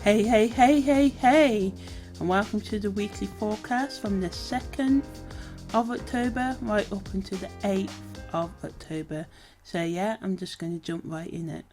Hey, hey, hey, hey, hey, and welcome to the weekly forecast from the 2nd of October right up until the 8th of October. So yeah, I'm just going to jump right in it.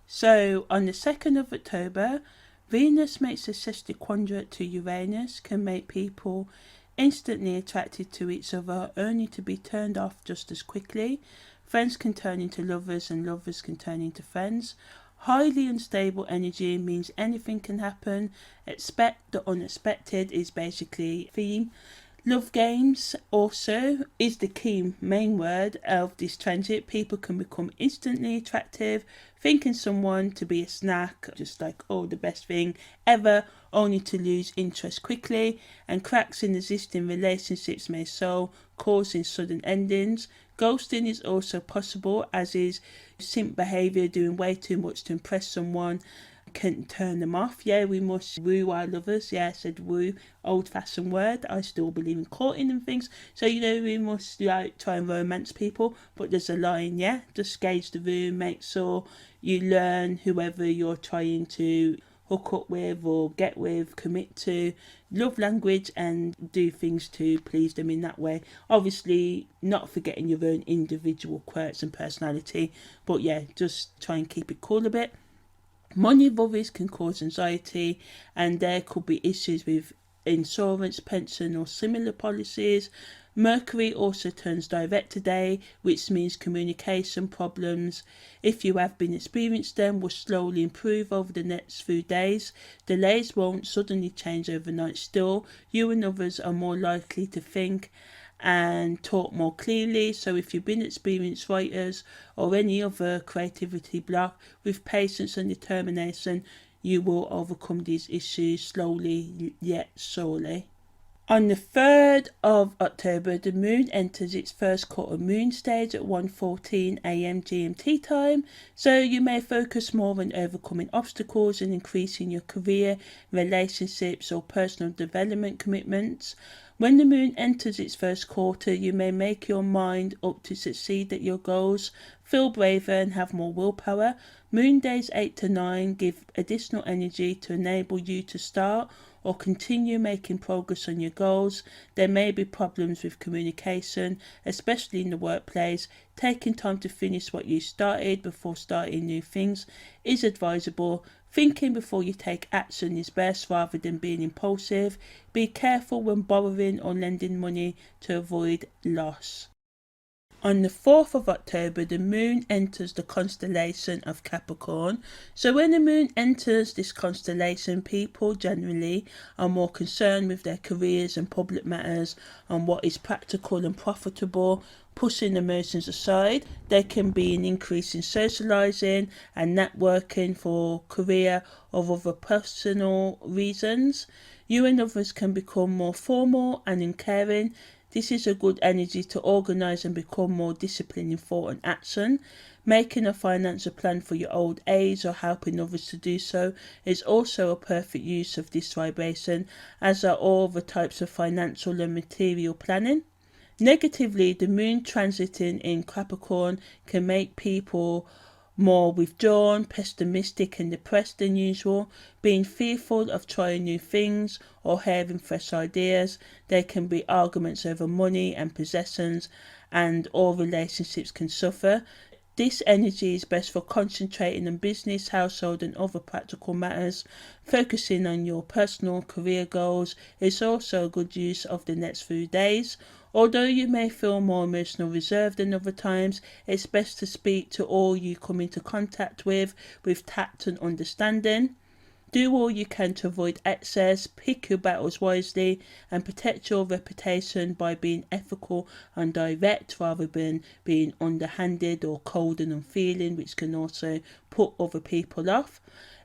So on the 2nd of October, Venus makes a Sesquiquadrate to Uranus, can make people instantly attracted to each other only to be turned off just as quickly. Friends can turn into lovers and lovers can turn into friends. Highly unstable energy means anything can happen. Expect the unexpected is basically theme. Love games also is the key main word of this transit. People can become instantly attractive, thinking someone to be a snack, just like, oh, the best thing ever, only to lose interest quickly. And cracks in existing relationships may show, causing sudden endings. Ghosting is also possible, as is simp behaviour, doing way too much to impress someone can turn them off. Yeah, we must woo our lovers. Yeah, I said woo, old-fashioned word. I still believe in courting and things. So, we must try and romance people. But there's a line, yeah? Just gauge the room, make sure you learn whoever you're trying to hook up with or get with, commit to, love language, and do things to please them in that way. Obviously, not forgetting your own individual quirks and personality. But yeah, just try and keep it cool a bit. Money worries can cause anxiety, and there could be issues with insurance, pension, or similar policies. Mercury also turns direct today, which means communication problems, if you have been experiencing them, will slowly improve over the next few days. Delays won't suddenly change overnight still. You and others are more likely to think and talk more clearly. So if you've been experienced writers or any other creativity block, with patience and determination, you will overcome these issues slowly yet surely. On the 3rd of October, the moon enters its first quarter moon stage at 1:14 a.m. GMT time, so you may focus more on overcoming obstacles and increasing your career, relationships, or personal development commitments. When the moon enters its first quarter, you may make your mind up to succeed at your goals, feel braver, and have more willpower. Moon days 8 to 9 give additional energy to enable you to start or continue making progress on your goals. There may be problems with communication, especially in the workplace. Taking time to finish what you started before starting new things is advisable. Thinking before you take action is best rather than being impulsive. Be careful when borrowing or lending money to avoid loss. On the 4th of October, the moon enters the constellation of Capricorn. So when the moon enters this constellation, people generally are more concerned with their careers and public matters and what is practical and profitable. Pushing emotions aside, there can be an increase in socializing and networking for career or other personal reasons. You and others can become more formal and uncaring. This is a good energy to organise and become more disciplined in thought and action. Making a financial plan for your old age or helping others to do so is also a perfect use of this vibration, as are all the types of financial and material planning. Negatively, the moon transiting in Capricorn can make people more withdrawn, pessimistic and depressed than usual, being fearful of trying new things or having fresh ideas. There can be arguments over money and possessions, and all relationships can suffer. This energy is best for concentrating on business, household and other practical matters. Focusing on your personal career goals is also a good use of the next few days. Although you may feel more emotional reserved than other times, it's best to speak to all you come into contact with tact and understanding. Do all you can to avoid excess, pick your battles wisely, and protect your reputation by being ethical and direct rather than being underhanded or cold and unfeeling, which can also put other people off.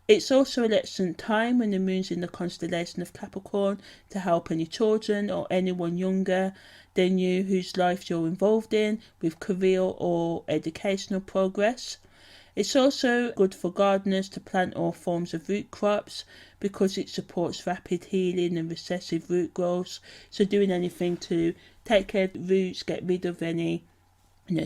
It's also an excellent time when the moon's in the constellation of Capricorn to help any children or anyone younger than you whose life you're involved in with career or educational progress. It's also good for gardeners to plant all forms of root crops because it supports rapid healing and recessive root growth. So doing anything to take care of the roots, get rid of any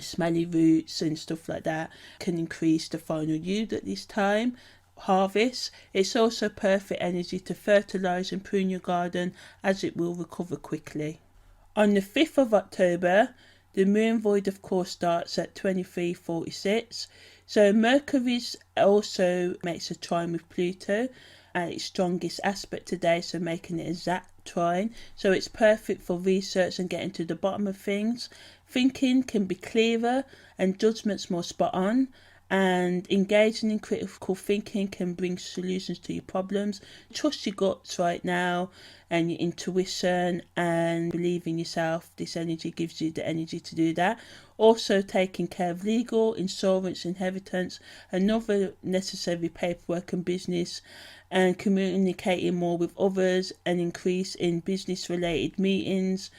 smelly roots and stuff like that can increase the final yield at this time. harvest. It's also perfect energy to fertilise and prune your garden, as it will recover quickly. On the 5th of October, the moon void of course starts at 23:46. So Mercury also makes a trine with Pluto at its strongest aspect today, so making it a exact trine. So it's perfect for research and getting to the bottom of things. Thinking can be clearer and judgments more spot on. And engaging in critical thinking can bring solutions to your problems. Trust your guts right now and your intuition, and believe in yourself. This energy gives you the energy to do that. Also taking care of legal, insurance, inheritance, and other necessary paperwork and business, and communicating more with others, an increase in business related meetings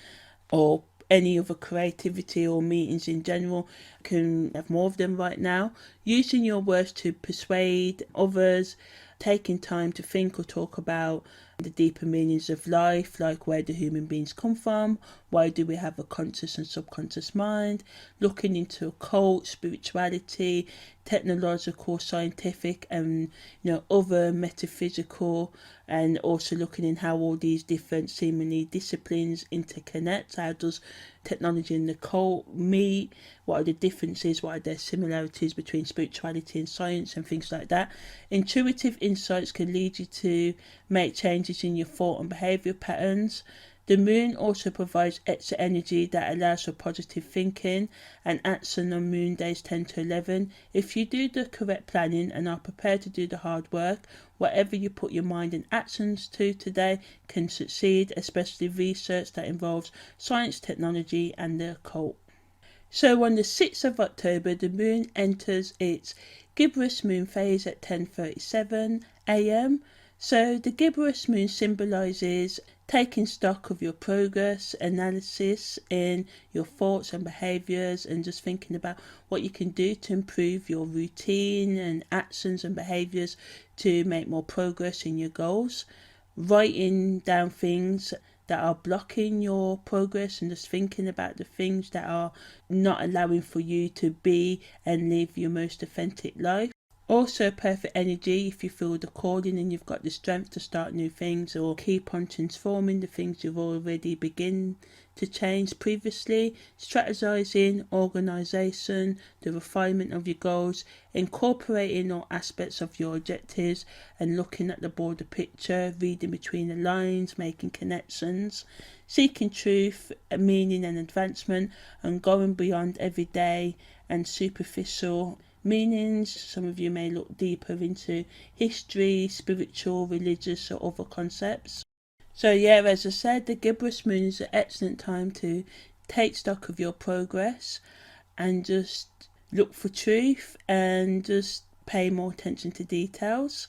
or any other creativity or meetings in general. Can have more of them right now. Using your words to persuade others, taking time to think or talk about the deeper meanings of life, like where do human beings come from, why do we have a conscious and subconscious mind, looking into occult, spirituality, technological, scientific, and other metaphysical, and also looking in how all these different seemingly disciplines interconnect. How does technology and the occult meet? What are the differences? What are their similarities between spirituality and science and things like that? Intuitive insights can lead you to make changes in your thought and behaviour patterns. The moon also provides extra energy that allows for positive thinking and action on moon days 10 to 11. If you do the correct planning and are prepared to do the hard work, whatever you put your mind and actions to today can succeed, especially research that involves science, technology and the occult. So on the 6th of October, the moon enters its Gibbous Moon phase at 10:37 a.m. So the Gibbous Moon symbolises taking stock of your progress, analysis in your thoughts and behaviours, and just thinking about what you can do to improve your routine and actions and behaviours to make more progress in your goals. Writing down things that are blocking your progress and just thinking about the things that are not allowing for you to be and live your most authentic life. Also perfect energy if you feel the calling and you've got the strength to start new things or keep on transforming the things you've already begin to change previously. Strategizing, organization, the refinement of your goals, incorporating all aspects of your objectives and looking at the broader picture, reading between the lines, making connections, seeking truth, meaning and advancement, and going beyond everyday and superficial meanings. Some of you may look deeper into history, spiritual, religious or other concepts. So yeah, as I said, the Gibbous Moon is an excellent time to take stock of your progress and just look for truth and just pay more attention to details.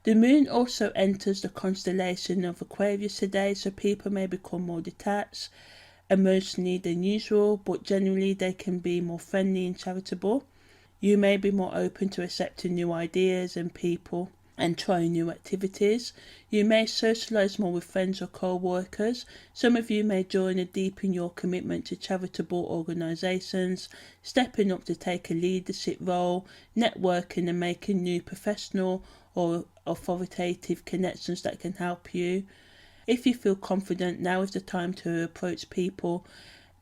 The moon also enters the constellation of Aquarius today, so people may become more detached emotionally than usual, but generally they can be more friendly and charitable. You may be more open to accepting new ideas and people and trying new activities. You may socialise more with friends or co-workers. Some of you may join and deepen your commitment to charitable organisations, stepping up to take a leadership role, networking and making new professional or authoritative connections that can help you. If you feel confident, now is the time to approach people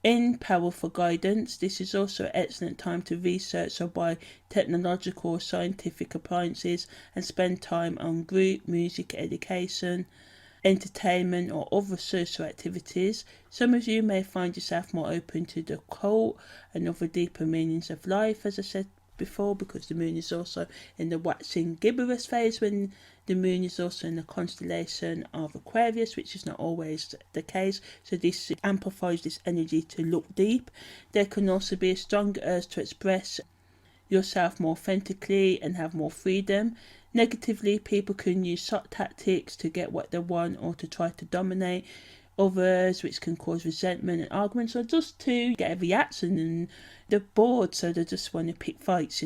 in power for guidance. This is also an excellent time to research or buy technological or scientific appliances and spend time on group, music, education, entertainment or other social activities. Some of you may find yourself more open to the occult and other deeper meanings of life, as I said before, because the moon is also in the waxing gibbous phase when the moon is also in the constellation of Aquarius, which is not always the case. So this amplifies this energy to look deep. There can also be a stronger urge to express yourself more authentically and have more freedom. Negatively, people can use soft tactics to get what they want or to try to dominate others, which can cause resentment and arguments, or just to get a reaction, and they're bored so they just want to pick fights.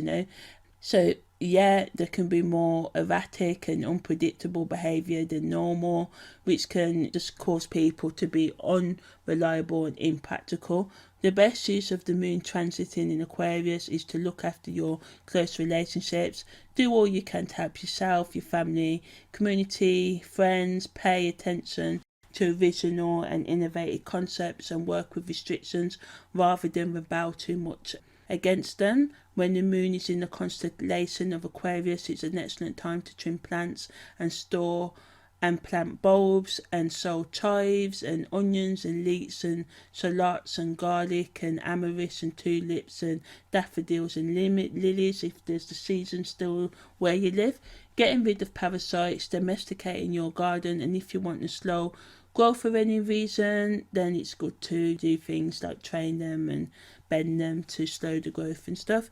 So yeah, there can be more erratic and unpredictable behaviour than normal, which can just cause people to be unreliable and impractical. The best use of the moon transiting in Aquarius is to look after your close relationships. Do all you can to help yourself, your family, community, friends. Pay attention to original and innovative concepts and work with restrictions rather than rebel too much against them. When the moon is in the constellation of Aquarius, it's an excellent time to trim plants and store and plant bulbs and sow chives and onions and leeks and shallots and garlic and amaryllis and tulips and daffodils and lilies if there's the season still where you live. Getting rid of parasites, domesticating your garden, and if you want a slow growth for any reason, then it's good to do things like train them and bend them to slow the growth and stuff.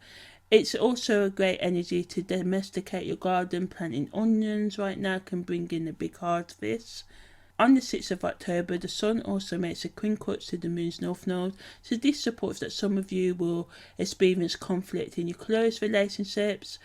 It's also a great energy to domesticate your garden. Planting onions right now can bring in a big harvest. On the 6th of October, the Sun also makes a quincunx to the Moon's North Node, so this supports that some of you will experience conflict in your close relationships.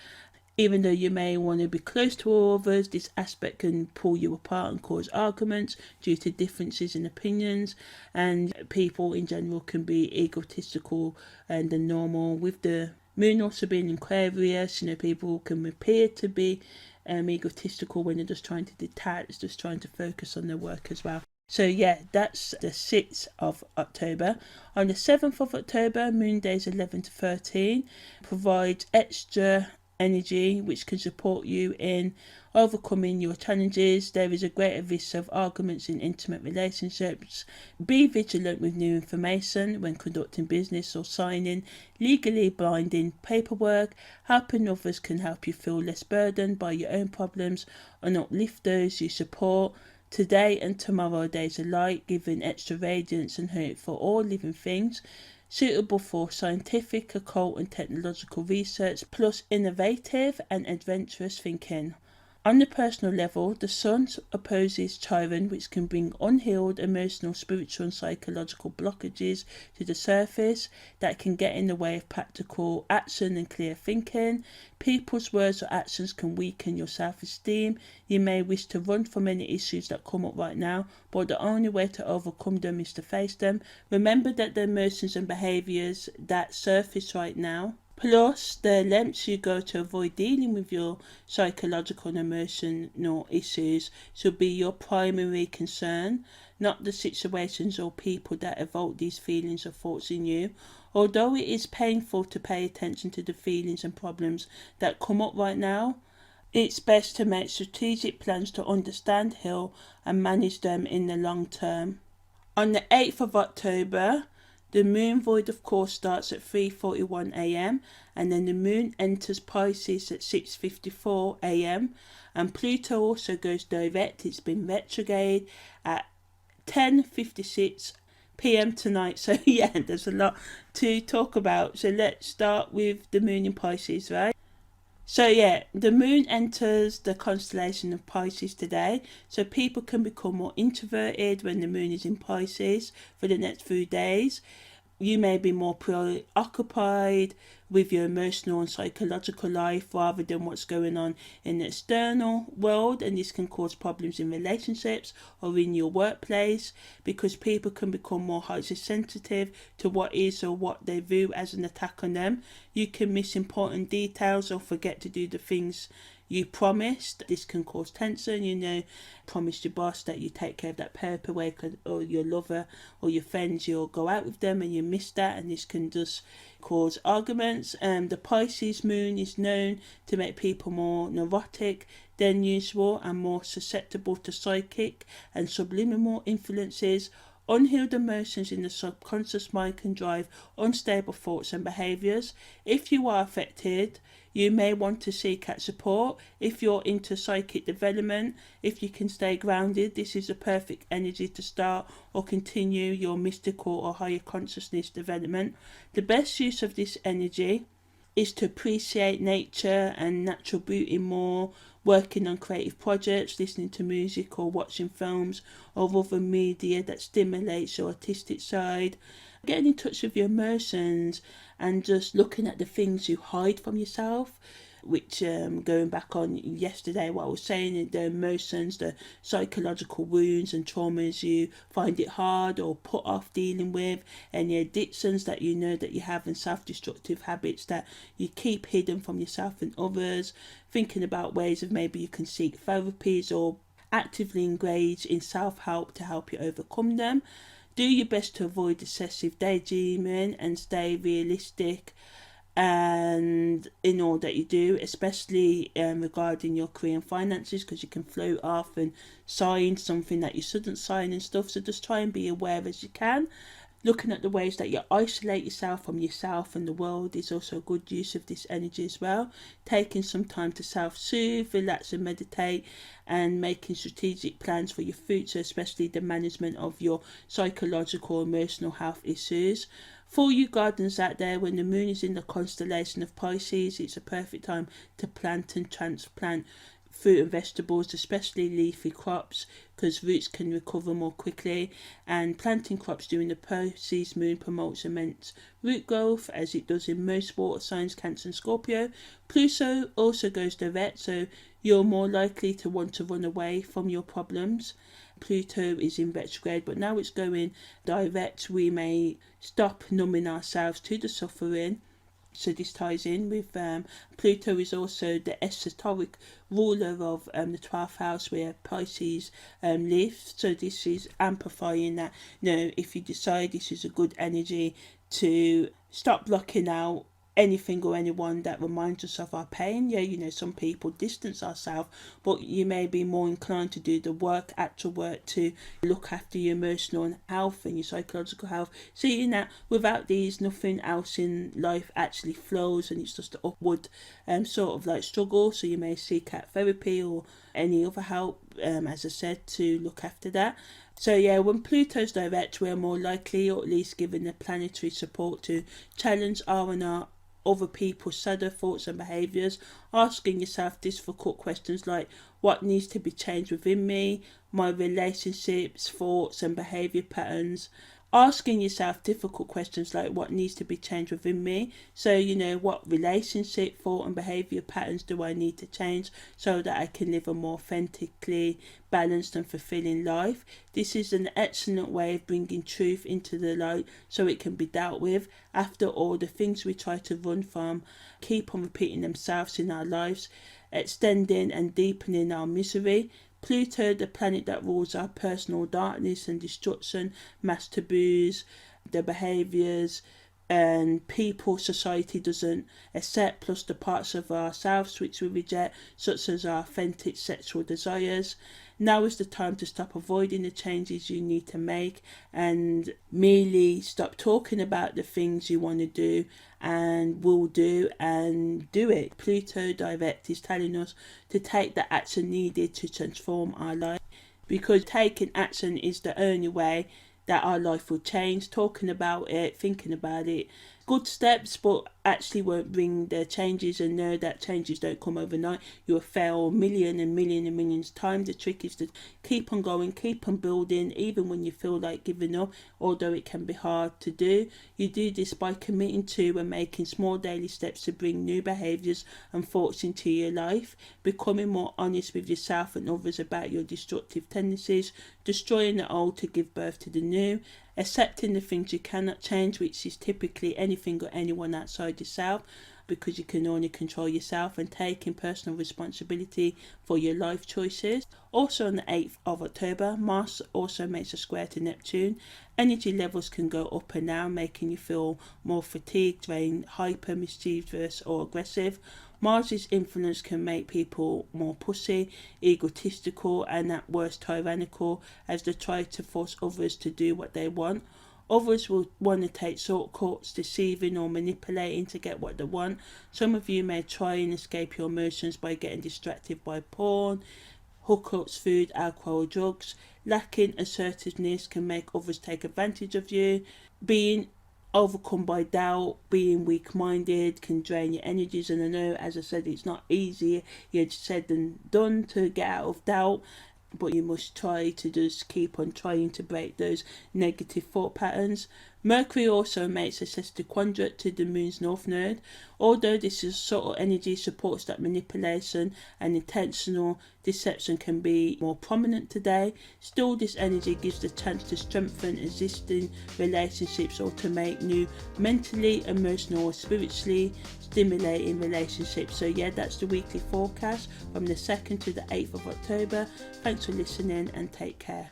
Even though you may want to be close to others, this aspect can pull you apart and cause arguments due to differences in opinions, and people in general can be egotistical and normal. With the moon also being in Aquarius, people can appear to be egotistical when they're just trying to detach, just trying to focus on their work as well. So yeah, that's the 6th of October. On the 7th of October, moon days 11 to 13 provides extra energy which can support you in overcoming your challenges. There is a greater risk of arguments in intimate relationships. Be vigilant with new information when conducting business or signing legally binding paperwork. Helping others can help you feel less burdened by your own problems and uplift those you support. Today and tomorrow days alike, giving extra radiance and hope for all living things, suitable for scientific, occult and technological research, plus innovative and adventurous thinking. On the personal level, the Sun opposes Chiron, which can bring unhealed emotional, spiritual and psychological blockages to the surface that can get in the way of practical action and clear thinking. People's words or actions can weaken your self-esteem. You may wish to run from any issues that come up right now, but the only way to overcome them is to face them. Remember that the emotions and behaviours that surface right now, plus the lengths you go to avoid dealing with your psychological and emotional issues, should be your primary concern, not the situations or people that evoke these feelings or thoughts in you. Although it is painful to pay attention to the feelings and problems that come up right now, it's best to make strategic plans to understand, heal and manage them in the long term. On the 8th of October, the moon void of course starts at 3:41 a.m. and then the moon enters Pisces at 6:54 a.m. and Pluto also goes direct. It's been retrograde at 10:56 p.m. tonight. So yeah, there's a lot to talk about. So let's start with the moon in Pisces, right? So yeah, the moon enters the constellation of Pisces today, so people can become more introverted when the moon is in Pisces for the next few days. You may be more preoccupied with your emotional and psychological life rather than what's going on in the external world, and this can cause problems in relationships or in your workplace because people can become more highly sensitive to what is or what they view as an attack on them. You can miss important details or forget to do the things you promised. This can cause tension. Promised your boss that you take care of that paperwork, or your lover or your friends, you'll go out with them and you miss that, and this can just cause arguments. The Pisces moon is known to make people more neurotic than usual and more susceptible to psychic and subliminal influences. Unhealed emotions in the subconscious mind can drive unstable thoughts and behaviours. If you are affected, you may want to seek out support. If you're into psychic development, if you can stay grounded, this is a perfect energy to start or continue your mystical or higher consciousness development. The best use of this energy is to appreciate nature and natural beauty more, working on creative projects, listening to music or watching films or other media that stimulates your artistic side, getting in touch with your emotions and just looking at the things you hide from yourself. which going back on yesterday, what I was saying, the emotions, the psychological wounds and traumas you find it hard or put off dealing with, any addictions that you know that you have, and self-destructive habits that you keep hidden from yourself and others, thinking about ways of maybe you can seek therapies or actively engage in self-help to help you overcome them. Do your best to avoid excessive daydreaming and stay realistic and in all that you do, especially regarding your career and finances, because you can float off and sign something that you shouldn't sign and stuff. So just try and be aware as you can. Looking at the ways that you isolate yourself from yourself and the world is also a good use of this energy as well. Taking some time to self-soothe, relax and meditate, and making strategic plans for your future, especially the management of your psychological, emotional health issues. For you gardeners out there, when the moon is in the constellation of Pisces, it's a perfect time to plant and transplant fruit and vegetables, especially leafy crops, because roots can recover more quickly. And planting crops during the Pisces moon promotes immense root growth, as it does in most water signs, Cancer and Scorpio. Pluto also goes direct, so you're more likely to want to run away from your problems. Pluto is in retrograde, but now it's going direct. We may stop numbing ourselves to the suffering. So this ties in with Pluto is also the esoteric ruler of the 12th house where Pisces lives. So this is amplifying that, if you decide this is a good energy to stop blocking out anything or anyone that reminds us of our pain. Some people distance ourselves, but you may be more inclined to do the work, actual work, to look after your emotional health and your psychological health. Seeing that without these, nothing else in life actually flows, and it's just an upward sort of like struggle. So you may seek out therapy or any other help, as I said, to look after that. So when Pluto's direct, we're more likely, or at least given the planetary support, to challenge our and our other people's shadow thoughts and behaviours, asking yourself difficult questions like, what needs to be changed within me, my relationships, thoughts and behaviour patterns. Asking yourself difficult questions like, what needs to be changed within me? So, what relationship, thought and behaviour patterns do I need to change so that I can live a more authentically balanced and fulfilling life? This is an excellent way of bringing truth into the light so it can be dealt with. After all, the things we try to run from keep on repeating themselves in our lives, extending and deepening our misery. Pluto, the planet that rules our personal darkness and destruction, mass taboos, the behaviours and people society doesn't accept, plus the parts of ourselves which we reject, such as our authentic sexual desires. Now is the time to stop avoiding the changes you need to make and merely stop talking about the things you want to do and will do, and do it. Pluto direct is telling us to take the action needed to transform our life, because taking action is the only way that our life will change. Talking about it, thinking about it, good steps, but actually won't bring the changes, and know that changes don't come overnight. You'll fail a million and millions of times. The trick is to keep on going, keep on building, even when you feel like giving up, although it can be hard to do. You do this by committing to and making small daily steps to bring new behaviours and thoughts into your life, becoming more honest with yourself and others about your destructive tendencies, destroying the old to give birth to the new, accepting the things you cannot change, which is typically anything or anyone outside yourself, because you can only control yourself, and taking personal responsibility for your life choices. Also on the 8th of October, Mars also makes a square to Neptune. Energy levels can go up and down, making you feel more fatigued, drained, hyper, mischievous or aggressive. Mars's influence can make people more pussy, egotistical and at worst tyrannical, as they try to force others to do what they want. Others will want to take shortcuts, deceiving or manipulating to get what they want. Some of you may try and escape your emotions by getting distracted by porn, hookups, food, alcohol, drugs. Lacking assertiveness can make others take advantage of you. Being overcome by doubt, being weak-minded can drain your energies, and I know, as I said, it's not easy, it's said than done to get out of doubt, but you must try to just keep on trying to break those negative thought patterns. Mercury also makes a Sesquiquadrate to the Moon's North Node. Although this is subtle energy supports that manipulation and intentional deception can be more prominent today, still this energy gives the chance to strengthen existing relationships or to make new mentally, emotional or spiritually stimulating relationships. So yeah, that's the weekly forecast from the 2nd to the 8th of October. Thanks for listening and take care.